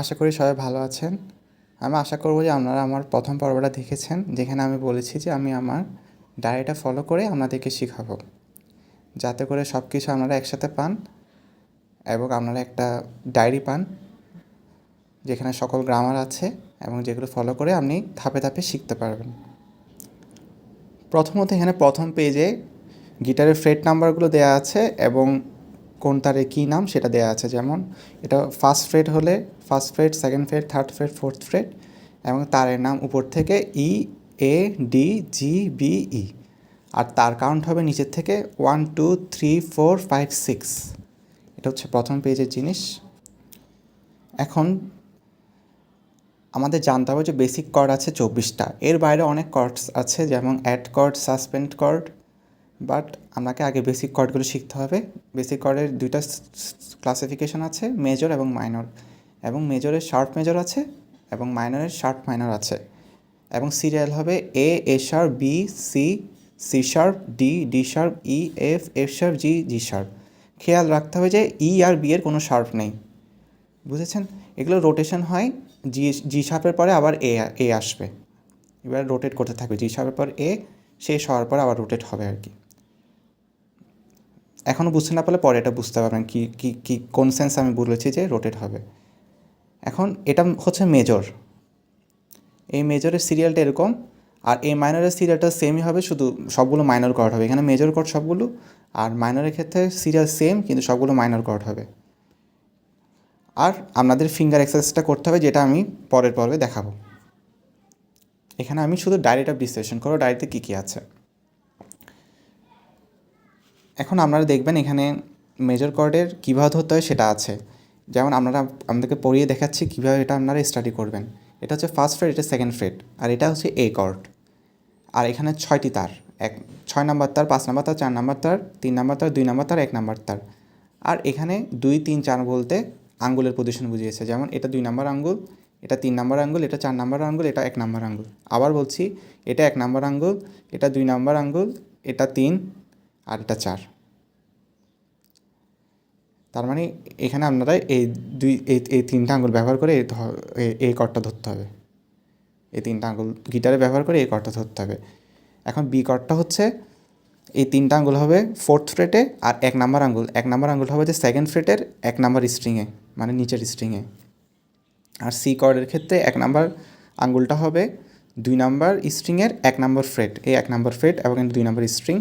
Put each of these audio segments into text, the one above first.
আশা করি সবাই ভালো আছেন। আমি আশা করব যে আপনারা আমার প্রথম পর্বটা দেখেছেন, যেখানে আমি বলেছি যে আমি আমার ডায়েরিটা ফলো করে আপনাদেরকে শেখাবো, যাতে করে সব কিছু আপনারা একসাথে পান এবং আপনারা একটা ডায়েরি পান যেখানে সকল গ্রামার আছে এবং যেগুলো ফলো করে আপনি ধাপে ধাপে শিখতে পারবেন। প্রথমত এখানে প্রথম পেজে গিটারের ফ্রেট নাম্বারগুলো দেওয়া আছে এবং কোন তারে কী নাম সেটা দেওয়া আছে। যেমন এটা ফার্স্ট ফ্রেট হলে first freight, second freight, third freight, fourth freight এবং তারের নাম উপর থেকে ই, এ, ডি, জি, বি, ই, আর তার কাউন্ট হবে নিচের থেকে 1, 2, 3, 4, 5, 6। এটা হচ্ছে প্রথম পেজের জিনিস। এখন আমাদের জানতে হবে যে বেসিক কর্ড আছে 24টা, এর বাইরে অনেক কর্ডস আছে যেমন add chord, suspend chord, but আপনাকে আগে বেসিক কর্ডগুলো শিখতে হবে। বেসিক কর্ডের দুইটা ক্লাসিফিকেশন আছে, মেজর এবং মাইনর, এবং মেজরের শার্প মেজর আছে এবং মাইনরের শার্প মাইনর আছে, এবং সিরিয়াল হবে A, A sharp, B, C, C sharp, D, D sharp, E, F, F sharp, G, G sharp. খেয়াল রাখতে হবে যে ই আর বি এর কোনো শার্প নেই, বুঝেছেন? এগুলো রোটেশন হয়, জি জি শার্পের পরে আবার এ আসবে, এবার রোটেট করতে থাকবে, জি শার্পের পর এ শেষ হওয়ার পর আবার রোটেট হবে আর কি। এখনও বুঝতে না পারলে পরে এটা বুঝতে পারবেন কি কি কি কোন সেন্স আমি বলেছি যে রোটেট হবে। এখন এটা হচ্ছে মেজর, এই মেজরের সিরিয়ালটা এরকম, আর এই মাইনরের সিরিয়ালটা সেমই হবে, শুধু সবগুলো মাইনর কর্ড হবে। এখানে মেজর কর্ড সবগুলো, আর মাইনরের ক্ষেত্রে সিরিয়াল সেম কিন্তু সবগুলো মাইনর কর্ড হবে। আর আপনাদের ফিঙ্গার এক্সারসাইজটা করতে হবে, যেটা আমি পরের পর্বে দেখাবো। এখানে আমি শুধু ডায়েরিটা বিশ্লেষণ করবো, ডায়েরিতে কী কী আছে। এখন আপনারা দেখবেন এখানে মেজর কর্ডের কীভাবে ধরতে হয় সেটা আছে। যেমন আপনাদেরকে পড়িয়ে দেখাচ্ছি কীভাবে এটা আপনারা স্টাডি করবেন। এটা হচ্ছে ফার্স্ট ফ্রেট, এটা সেকেন্ড ফ্রেট, আর এটা হচ্ছে এ কর্ড। আর এখানে 6টি তার, 6 নাম্বার তার, 5 নাম্বার তার, 4 নাম্বার তার, 3 নাম্বার তার, 2 নাম্বার তার, 1 নাম্বার তার। আর এখানে 2, 3, 4 বলতে আঙ্গুলের পজিশন বুঝিয়েছে। যেমন এটা 2 নাম্বার আঙ্গুল, এটা 3 নাম্বার আঙ্গুল, এটা 4 নাম্বার আঙ্গুল, এটা 1 নাম্বার আঙ্গুল। আবার বলছি, এটা 1 নাম্বার আঙ্গুল, এটা 2 নাম্বার আঙ্গুল, এটা 3, আর এটা 4। তার মানে এখানে আপনারা এই 3টা আঙ্গুল ব্যবহার করে এই কর্ডটা ধরতে হবে। এই 3টা আঙ্গুল গিটারে ব্যবহার করে এই কর্ডটা ধরতে হবে। এখন বি কর্ডটা হচ্ছে এই 3টা আঙ্গুল হবে 4th ফ্রেটে, আর 1 নাম্বার আঙ্গুল হবে যে সেকেন্ড ফ্রেটের 1 নাম্বার স্ট্রিংয়ে, মানে নিচের স্ট্রিংয়ে। আর সি কর্ডের ক্ষেত্রে 1 নাম্বার আঙ্গুলটা হবে 2 নাম্বার স্ট্রিংয়ের 1 নাম্বার ফ্রেট, এই 1 নাম্বার ফ্রেট এবং 2 নাম্বার স্ট্রিং।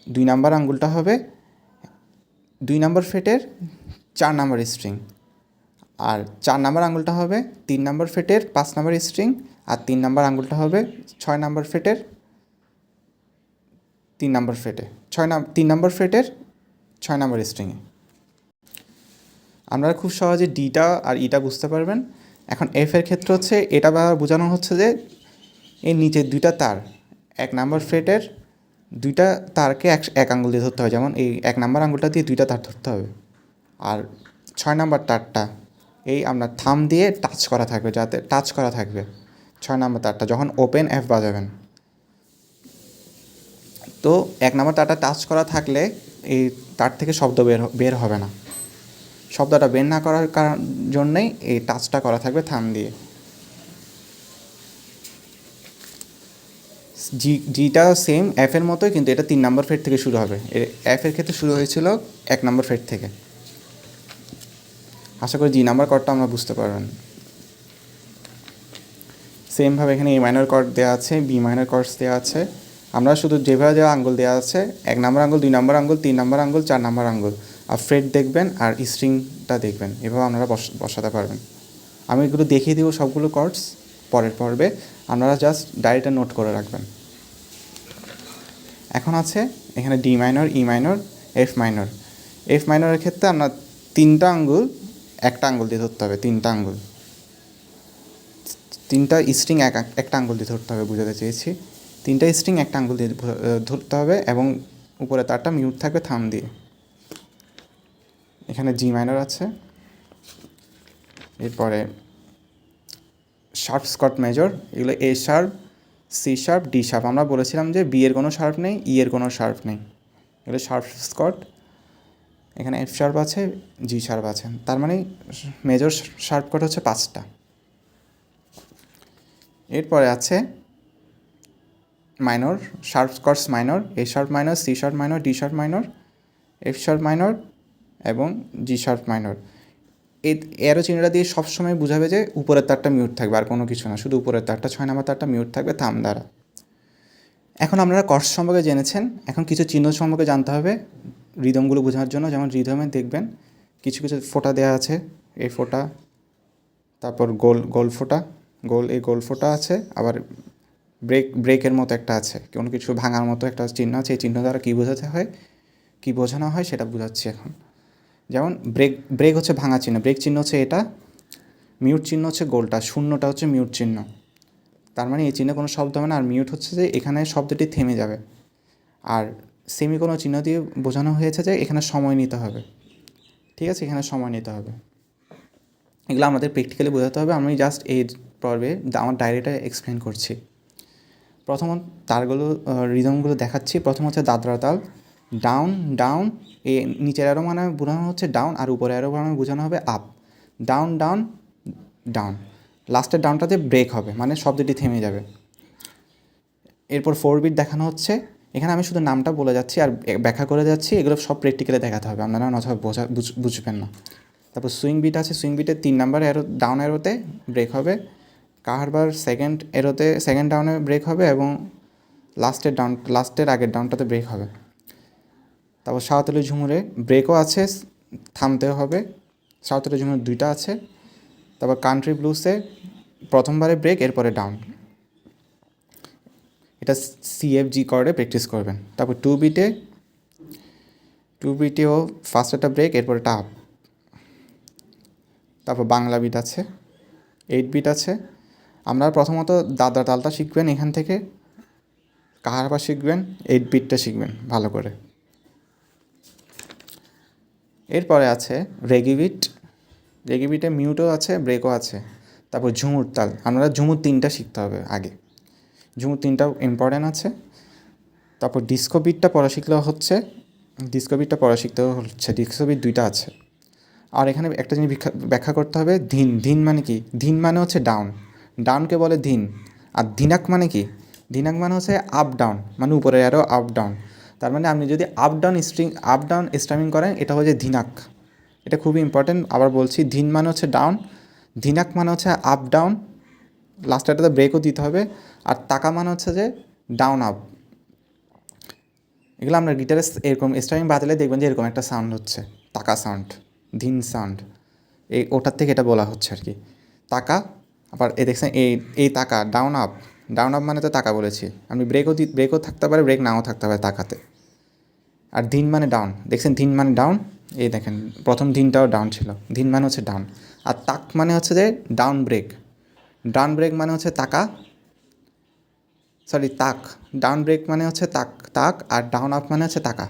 2 নাম্বার আঙ্গুলটা হবে 2 নাম্বার ফ্রেটের 4 নাম্বার স্ট্রিং, আর 4 নাম্বার আঙ্গুলটা হবে 3 নাম্বার ফ্রেটের 5 নাম্বার স্ট্রিং, আর 3 নাম্বার আঙ্গুলটা হবে 6 নাম্বার ফ্রেটের 3 নাম্বার ফ্রেটে 3 নাম্বার ফ্রেটের 6 নাম্বার স্ট্রিংয়ে। আপনারা খুব সহজে ডিটা আর ইটা বুঝতে পারবেন। এখন এফের ক্ষেত্রে হচ্ছে এটা বোঝানো হচ্ছে যে এর নিচের 2টা তার, 1 নাম্বার ফ্রেটের 2টা তারকে এক আঙ্গুল দিয়ে ধরতে হবে। যেমন এই 1 নাম্বার আঙ্গুলটা দিয়ে 2টা তার ধরতে হবে, আর 6 নাম্বার তারটা এই আপনার থাম দিয়ে টাচ করা থাকবে, যাতে টাচ করা থাকবে 6 নাম্বার তারটা যখন ওপেন এফ বাজাবেন। তো 1 নাম্বার তারটা টাচ করা থাকলে এই তার থেকে শব্দ বের হবে না। শব্দটা বের না করার জন্যই এই টাচটা করা থাকবে থাম দিয়ে। জিটা সেম এফের মতোই, কিন্তু এটা 3 নাম্বার ফ্রেট থেকে শুরু হবে। এফের ক্ষেত্রে শুরু হয়েছিল 1 নাম্বার ফ্রেট থেকে। আশা করি জি নাম্বার কর্ডটা আমরা বুঝতে পারবেন। সেমভাবে এখানে এ মাইনর কর্ড দেওয়া আছে, বি মাইনর কর্ডস দেওয়া আছে। আমরা শুধু যেভাবে দেওয়া আঙ্গুল দেওয়া আছে, 1 নাম্বার আঙ্গুল, 2 নাম্বার আঙ্গুল, 3 নাম্বার আঙ্গুল, 4 নাম্বার আঙ্গুল, আর ফ্রেট দেখবেন আর স্ট্রিংটা দেখবেন, এভাবে আপনারা বসাতে পারবেন। আমি এগুলো দেখিয়ে দেবো সবগুলো কর্ডস পরের পর্বে, আপনারা জাস্ট ডায়েরিটা নোট করে রাখবেন। এখন আছে এখানে D minor, E minor, F minor. এফ মাইনরের ক্ষেত্রে আপনার 3টা আঙ্গুল 1টা আঙ্গুল দিয়ে ধরতে হবে, 3টা আঙ্গুল, 3টা স্ট্রিং একটা আঙ্গুল দিয়ে ধরতে হবে, বুঝাতে চেয়েছি। 3টা স্ট্রিং 1টা আঙ্গুল দিয়ে ধরতে হবে এবং উপরে তারটা মিউট থাকবে থাম দিয়ে। এখানে জি মাইনর আছে। এরপরে শার্প স্কট মেজর, এগুলো A sharp, C sharp, D sharp. আমরা বলেছিলাম যে বি এর কোনো শার্প নেই, ই এর কোনো শার্প নেই, এগুলো শার্প স্কট। এখানে এফ শার্প আছে, জি শার্প আছে, তার মানে মেজর শার্প কর্ড হচ্ছে 5টা। এরপরে আছে minor sharp chords minor, A sharp minor, C sharp minor, D sharp minor, F sharp minor এবং জি শার্প মাইনর। এই অ্যারো চিহ্নটা দিয়ে সবসময় বোঝাবে যে উপরের তারটা মিউট থাকবে, আর কোনো কিছু না, শুধু উপরের তারটা 6 নম্বর তারটা মিউট থাকবে থাম দ্বারা। এখন আপনারা কর্ডস সম্পর্কে জেনেছেন, এখন কিছু চিহ্ন সম্পর্কে জানতে হবে রিদমগুলো বোঝানোর জন্য। যেমন রিদমে দেখবেন কিছু কিছু ফোঁটা দেওয়া আছে, এই ফোঁটা, তারপর গোল ফোঁটা, এই গোল ফোঁটা আছে, আবার ব্রেকের মতো একটা আছে, কোনো কিছু ভাঙার মতো একটা চিহ্ন আছে। এই চিহ্ন দ্বারা কী বোঝাতে হয়, কী বোঝানো হয় সেটা বোঝাচ্ছি এখন। যেমন ব্রেক হচ্ছে ভাঙা চিহ্ন, ব্রেক চিহ্ন হচ্ছে এটা, মিউট চিহ্ন হচ্ছে গোলটা, শূন্যটা হচ্ছে মিউট চিহ্ন। তার মানে এই চিহ্নে কোনো শব্দ হবে না, আর মিউট হচ্ছে যে এখানে শব্দটি থেমে যাবে। আর সেমিকোলন চিহ্ন দিয়ে বোঝানো হয়েছে যে এখানে সময় নিতে হবে। ঠিক আছে, এখানে সময় নিতে হবে। এগুলো আমাদের প্র্যাকটিক্যালি বোঝাতে হবে। আমি জাস্ট এই পর্বে আমার ডায়েরিটা এক্সপ্লেন করছি। প্রথম তারগুলো রিদমগুলো দেখাচ্ছি। প্রথম হচ্ছে দাদরা তাল, ডাউন ডাউন, এই নিচের অ্যারো মানে বোঝানো হচ্ছে ডাউন, আর উপরে অ্যারো মানে বোঝানো হবে আপ। ডাউন ডাউন ডাউন, লাস্টের ডাউনটাতে ব্রেক হবে, মানে শব্দটি থেমে যাবে। এরপর 4 বিট দেখানো হচ্ছে। এখানে আমি শুধু নামটা বলে যাচ্ছি আর ব্যাখ্যা করে যাচ্ছি, এগুলো সব প্র্যাকটিক্যালে দেখাতে হবে, আপনারা অথবা বুঝবেন না। তারপর সুইং বিট আছে, সুইং বিটের 3 নাম্বার অ্যারো ডাউন অ্যারোতে ব্রেক হবে, কাহারবার সেকেন্ড অ্যারোতে সেকেন্ড ডাউনে ব্রেক হবে এবং লাস্টের আগের ডাউনটাতে ব্রেক হবে। তারপর সাঁওতালি ঝুমুরে ব্রেকও আছে, থামতেও হবে। সাঁওতালি ঝুমুর 2টা আছে। তারপর কান্ট্রি ব্লুসে প্রথমবারে ব্রেক, এরপরে ডাউন। এটা CFG কর্ডে প্র্যাকটিস করবেন। তারপর 2 বিটেও ফার্স্ট একটা ব্রেক, এরপরে এটা আপ। তারপর বাংলা বিট আছে, 8 বিট আছে। আপনারা প্রথমত দাদরা তালটা শিখবেন, এখান থেকে কাহারবা শিখবেন, 8 বিটটা শিখবেন ভালো করে। এরপরে আছে রেগি বিটে মিউটও আছে, ব্রেকও আছে। তারপর ঝুমুর তাল, আপনারা ঝুমুর 3টা শিখতে হবে আগে, ঝুমুর 3টাও ইম্পর্ট্যান্ট আছে। তারপর ডিস্কো বিটটা পড়া শিখতে হচ্ছে, ডিস্কো বিট 2টা আছে। আর এখানে একটা জিনিস ব্যাখ্যা করতে হবে, ধিন মানে কি? ধিন মানে হচ্ছে ডাউনকে বলে ধিন। আর ধিনাক মানে কি? ধিনাক মানে হচ্ছে আপ ডাউন, মানে উপরে আরও আপ ডাউন। তার মানে আপনি যদি আপ ডাউন স্ট্রামিং করেন, এটা হচ্ছে ধিনাক। এটা খুবই ইম্পর্টেন্ট। আবার বলছি, ধিন মানে হচ্ছে ডাউন, ধিনাক মানে হচ্ছে আপ ডাউন, লাস্টটাতে ব্রেকও দিতে হবে। আর তাকা মানে হচ্ছে যে ডাউন আপ। এগুলো আমরা গিটারে এরকম স্ট্রামিং বাজালে দেখবেন যে এরকম একটা সাউন্ড হচ্ছে, তাকা সাউন্ড, ধিন সাউন্ড, ওটার থেকে এটা বলা হচ্ছে আর কি, তাকা। আবার দেখছেন এই তাকা ডাউন আপ মানে তো তাকা বলেছি। আপনি ব্রেকও থাকতে পারে, ব্রেক নাও থাকতে পারে তাকাতে। আর ধিন মানে ডাউন, দেখছেন ধিন মানে ডাউন, এই দেখেন প্রথম ধিনটাও ডাউন ছিল, ধিন মানে হচ্ছে ডাউন। আর তাক মানে হচ্ছে যে ডাউন ব্রেক মানে হচ্ছে তাকা, ডাউন ব্রেক মানে হচ্ছে তাক, আর ডাউন আপ মানে হচ্ছে তাকা।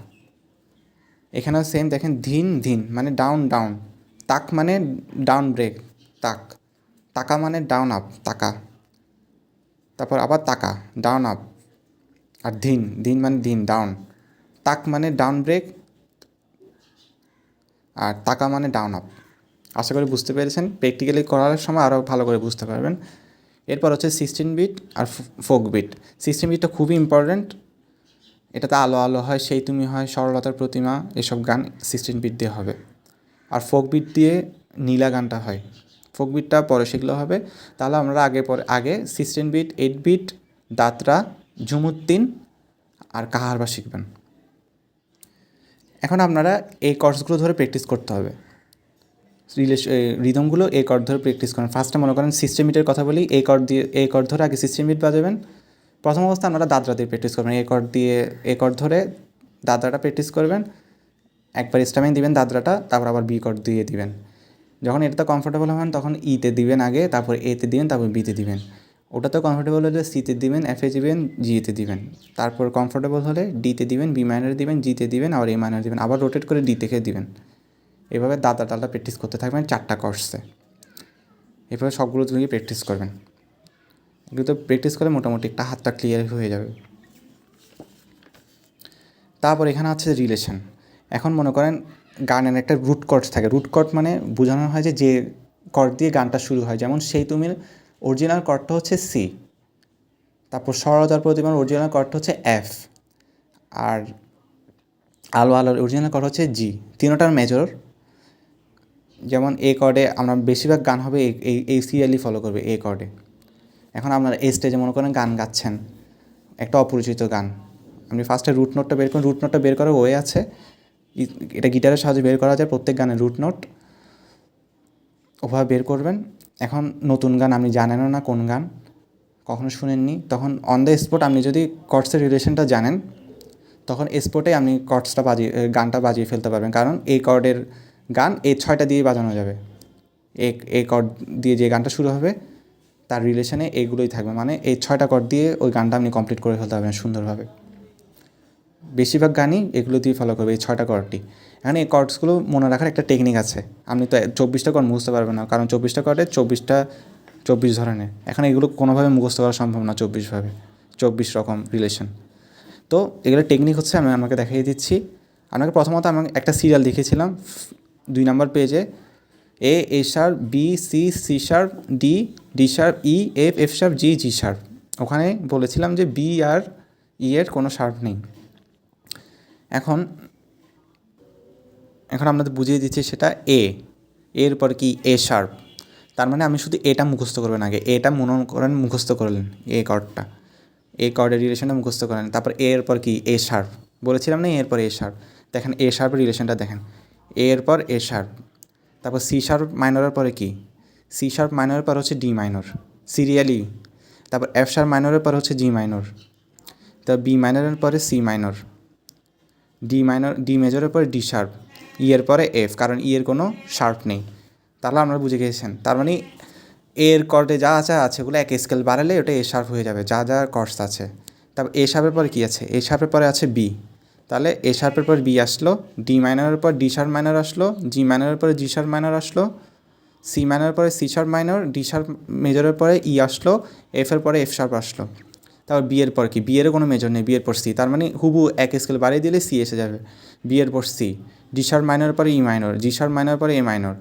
এখানেও সেম দেখেন, ধিন মানে ডাউন, তাক মানে ডাউন ব্রেক, তাকা মানে ডাউন আপ, তাকা। তারপর আবার তাকা, ডাউন আপ। আর ধিন মানে ডাউন, তাক মানে ডাউন ব্রেক, আর তাকা মানে ডাউন আপ। আশা করি বুঝতে পেরেছেন, প্র্যাকটিক্যালি করার সময় আরও ভালো করে বুঝতে পারবেন। এরপর হচ্ছে 16 বিট আর ফোক বিট। 16 বিটটা খুবই ইম্পর্ট্যান্ট, এটাতে আলো আলো হয়, সেই তুমি হয়, সরলতার প্রতিমা, এসব গান 16 বিট দিয়ে হবে। আর ফোক বিট দিয়ে নীলা গানটা হয়, ফোক বিটটা পরে শিখলেও হবে। তাহলে আমরা আগে 16 বিট, 8 বিট, দাতরা, ঝুমুর 3 আর কাহারবা শিখবেন। এখন আপনারা এই কর্ডসগুলো ধরে প্র্যাকটিস করতে হবে, রিদমগুলো এই কর্ড ধরে প্র্যাকটিস করেন। ফার্স্টে মনে করেন 16 বিটের কথা বলি, এই কর্ড ধরে আগে 16 বিট বাজাবেন। প্রথম অবস্থা আপনারা দাদরা দিয়ে প্র্যাকটিস করবেন, এই কর্ড ধরে দাদরাটা প্র্যাকটিস করবেন। একবার স্টামিং দিবেন দাদরাটা, তারপর আবার বি কর্ড দিয়ে দিবেন। যখন এটাতে কমফোর্টেবল হবেন তখন ইতে দিবেন আগে, তারপর এতে দিবেন, তারপর বিতে দিবেন। ওটাতেও কমফোর্টেবল হলে সিতে দিবেন, এফে দিবেন, জিতে দিবেন। তারপর কমফোর্টেবল হলে ডিতে দিবেন, বি মাইনারে দিবেন, জিতে দিবেন, আবার এ মাইনারে দিবেন, আবার রোটেট করে ডি থেকে দিবেন। এভাবে দাদা টালটা প্র্যাকটিস করতে থাকবেন 4টা কর্সে। এভাবে সবগুলো তুমি প্র্যাকটিস করবেন। এগুলো তো প্র্যাকটিস করলে মোটামুটি একটা হাতটা ক্লিয়ার হয়ে যাবে। তারপর এখানে আছে রিলেশন। এখন মনে করেন গানের একটা রুট কর্ড থাকে। রুট কর্ড মানে বোঝানো হয় যে কর্ড দিয়ে গানটা শুরু হয়। যেমন সেই তুমির অরিজিনাল কর্ডটা হচ্ছে সি, তারপর সরদার প্রতিমার অরিজিনাল কর্ডটা হচ্ছে এফ, আর আলো আলোর অরিজিনাল কর্ড হচ্ছে জি। তিনোটার মেজর। যেমন এ কর্ডে আমরা বেশিরভাগ গান হবে এই সিরিয়ালি ফলো করবে এ কর্ডে। এখন আপনারা এই স্টেজে মনে করেন গান গাচ্ছেন, একটা অপরিচিত গান, আপনি ফার্স্টে রুট নোটটা বের করেন। রুট নোটটা বের করার ওয়ে আছে, এটা গিটারের সাহায্যে বের করা যায় প্রত্যেক গানের রুট নোট, ওভাবে বের করবেন। এখন নতুন গান আপনি জানেনও না কোন গান, কখনো শুনেননি, তখন অন দ্য স্পট আপনি যদি কর্ডসের রিলেশনটা জানেন, তখন স্পটে আপনি কর্ডসটা গানটা বাজিয়ে ফেলতে পারবেন। কারণ এই কর্ডের গান এই 6টা দিয়ে বাজানো যাবে। এই কর্ড দিয়ে যে গানটা শুরু হবে তার রিলেশনে এইগুলোই থাকবে, মানে এই 6টা কর্ড দিয়ে ওই গানটা আপনি কমপ্লিট করে ফেলতে পারবেন সুন্দরভাবে। বেশিরভাগ গানই এগুলো দিয়ে ফলো করবে, এই 6টা কর্ডটি। এখানে এই কর্ডসগুলো মনে রাখার একটা টেকনিক আছে। আপনি তো 24টা কর্ড মুখস্থ পারবেন না, কারণ 24টা কর্ডে 24 ধরনের। এখন এগুলো কোনোভাবে মুখস্থ করা সম্ভব না 24 রকম রিলেশন। তো এগুলো টেকনিক হচ্ছে, আমি আমাকে দেখিয়ে দিচ্ছি। আপনাকে প্রথমত আমি একটা সিরিয়াল দেখিয়েছিলাম 2 নম্বর পেজে, A sharp, B C, C sharp, D sharp, E F sharp, G sharp. ওখানে বলেছিলাম যে বি আর ই এর কোনো শার্প নেই। এখন আপনাদের বুঝিয়ে দিচ্ছি সেটা এর পর কি এ শার্প। তার মানে আমি শুধু এটা মুখস্থ করবেন আগে, এটা মনে করেন মুখস্থ করলেন, এ কর্ডটা, এই কর্ডের রিলেশনটা মুখস্থ করেন। তারপর এর পর কি এ শার্প, বলেছিলাম না এর পর এ শার্প। দেখেন এ শার্পের রিলেশনটা দেখেন, এর পর এ শার্প। তারপর সি শার্প মাইনরের পরে কি, সি শার্প মাইনরের পর হচ্ছে ডি মাইনর সিরিয়ালি। তারপর এফ শার্প মাইনরের পর হচ্ছে জি মাইনর, তারপর বি মাইনরের পরে সি মাইনর, ডি মেজরের পরে ডি শার্প, ই এর পরে এফ, কারণ ই এর কোনো শার্প নেই। তাহলে আপনারা বুঝে গিয়েছেন, তার মানে এর কর্ডে যা আছে ওগুলো এক স্কেল বাড়ালে ওটা এ শার্প হয়ে যাবে, যা কর্ডস আছে। তারপর এ শার্পের পরে কী আছে, এ শার্পের পরে আছে বি, তাহলে এ শার্পের পর বি আসলো, ডি মাইনরের পর ডি শার্প মাইনর আসলো, জি মাইনরের পরে জি শার্প মাইনর আসলো, সি মাইনরের পরে C sharp minor, D sharp মেজরের পরে ই আসলো, এফের পরে এফ শার্প আসলো। তারপর বি এর পর কি, বি এর কোনো মেজর নেই, বি এর পর সি, তার মানে হুবু এক স্কেল বাড়িয়ে দিলে সি এসে যাবে। বি এর পর সি, ডি শার্প মাইনরের পরে ই মাইনর, জি শার্প মাইনরের পরে এ মাইনর,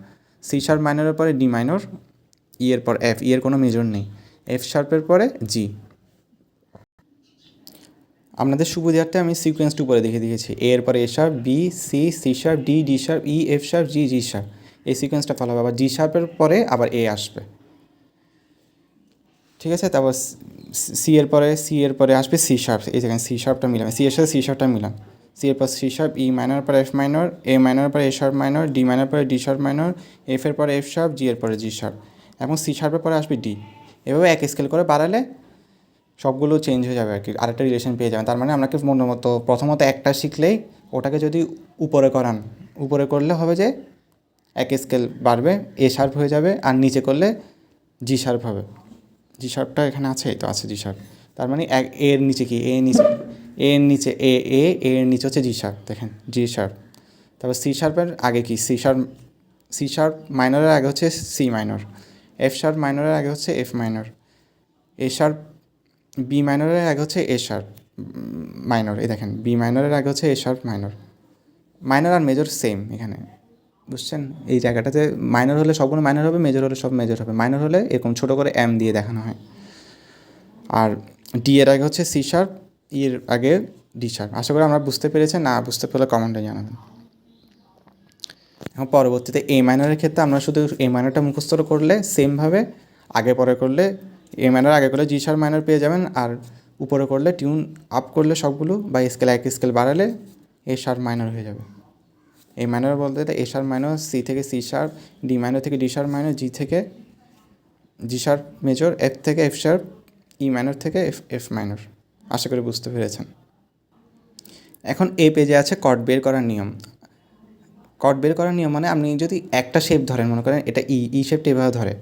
সি শার্প মাইনরের পরে ডি মাইনর, ই এর পর এফ, ই এর কোনো মেজর নেই, এফ শার্পের পরে জি। আপনাদের সুবিধার্থে আমি সিকোয়েন্সটা উপরে দেখিয়ে দিয়েছি, এ এর পরে A sharp, B C, C sharp, D sharp, E F sharp, G sharp, এই সিকোয়েন্সটা ফলো হবে। আবার জি শার্পের পরে আবার এ আসবে, ঠিক আছে। তারপর সি এর পরে আসবে সি শার্প, এই দেখেন সি শার্পটা মিলাম, সি এর সাথে সি শার্পটা মিলাম, সি এর পর সি শার্প, ই মাইনর পরে এফ মাইনর, এ মাইনর পরে A sharp minor, D minor পরে ডি শার্প মাইনর, এফ এর পরে এফ শার্প, জি এর পরে জি শার্প, এবং সি শার্পের পরে আসবে ডি। এভাবে এক স্কেল করে বাড়ালে সবগুলো চেঞ্জ হয়ে যাবে আর কি, আরেকটা রিলেশন পেয়ে যাবেন। তার মানে আপনাকে মনের মতো প্রথমত একটা শিখলেই ওটাকে যদি উপরে করান, উপরে করলে হবে যে এক স্কেল বাড়বে, এ শার্প হয়ে যাবে, আর নিচে করলে জি শার্প হবে। জি শার্পটা এখানে আছে, এই তো আছে জি শার্প। তার মানে এর নিচে কি, এর নিচে এর নিচে হচ্ছে জি শার্প, দেখেন জি শার্প। তারপর সি শার্পের আগে কি, সি শার্প মাইনরের আগে হচ্ছে সি মাইনর, এফ শার্প মাইনরের আগে হচ্ছে F minor, A sharp B মাইনরের আগে হচ্ছে এ শার্প মাইনর, এই দেখেন বি মাইনরের আগে হচ্ছে এ শার্প মাইনর। মাইনর আর মেজর সেম এখানে, বুঝছেন? এই জায়গাটাতে মাইনর হলে সবগুলো মাইনর হবে, মেজর হলে সব মেজর হবে। মাইনর হলে এরকম ছোটো করে এম দিয়ে দেখানো হয়। আর ডি এর আগে হচ্ছে সি শার্প, ই এর আগে ডি শার্প। আশা করি আমরা বুঝতে পেরেছেন, না বুঝতে পারলে কমেন্টে জানাবেন। এখন পরবর্তীতে এ মাইনরের ক্ষেত্রে আমরা শুধু এ মাইনরটা মুখস্থ করলে সেমভাবে আগে পরে করলে, এ মাইনর আগে করলে জি শার্প মাইনর পেয়ে যাবেন, আর উপরে করলে টিউন আপ করলে সবগুলো বা স্কেল এক স্কেল বাড়ালে এ শার্প মাইনর হয়ে যাবে। এ মাইনর বলতে এ শার্প মাইনর, সি থেকে সি শার্প, ডি মাইনর থেকে ডি শার্প মাইনর, জি থেকে জি শার্প মেজর, এফ থেকে এফ শার্প, ই মাইনর থেকে এফ মাইনর। আশা করি বুঝতে পেরেছেন। এখন এই পেজে আছে কর্ড বের করার নিয়ম। কর্ড বের করার নিয়ম মানে আপনি যদি একটা শেপ ধরেন, মনে করেন এটা ই শেপটা এভাবে ধরে,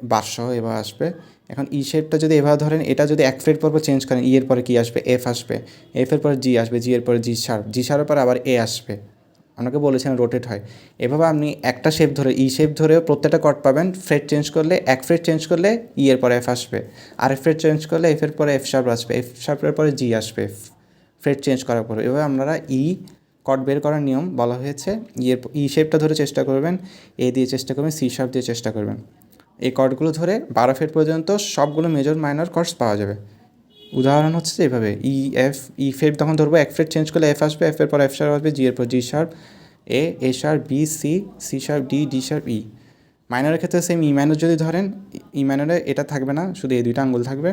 বারসহ এভাবে আসবে। এখন ই শেপটা যদি এভাবে ধরেন, এটা যদি এক ফ্রেট পর চেঞ্জ করেন, ই এর পরে কী আসবে, এফ আসবে, এফ এর পরে জি আসবে, জি এর পরে জি শার্পের পরে আবার এ আসবে। আপনাকে বলেছেন রোটেট হয়। এভাবে আপনি একটা শেপ ধরে, ই শেপ ধরেও প্রত্যেকটা কর্ড পাবেন। ফ্রেট চেঞ্জ করলে, এক ফ্রেট চেঞ্জ করলে ই এর পরে এফ আসবে, আর ফ্রেট চেঞ্জ করলে এফ এর পরে এফ শার্প আসবে, এফ শার্পের পরে জি আসবে ফ্রেট চেঞ্জ করার পরে। এভাবে আপনারা ই কর্ড বের করার নিয়ম বলা হয়েছে ই শেপটা ধরে চেষ্টা করবেন, এ দিয়ে চেষ্টা করবেন, সি শার্প দিয়ে চেষ্টা করবেন। এই কর্ডগুলো ধরে 12 ফ্রেট পর্যন্ত সবগুলো মেজর মাইনর কর্ডস পাওয়া যাবে। উদাহরণ হচ্ছে যে এভাবে ই ফ্রেট তখন ধরবো, এক ফ্রেট চেঞ্জ করলে এফ আসবে, এফ এর পর এফ শার্প আসবে, জি এর পর G sharp, A sharp, B C, C sharp D, D sharp E. মাইনরের ক্ষেত্রে সেম ই মাইনর যদি ধরেন, ই মাইনরে এটা থাকবে না, শুধু এই দুইটা আঙ্গুল থাকবে।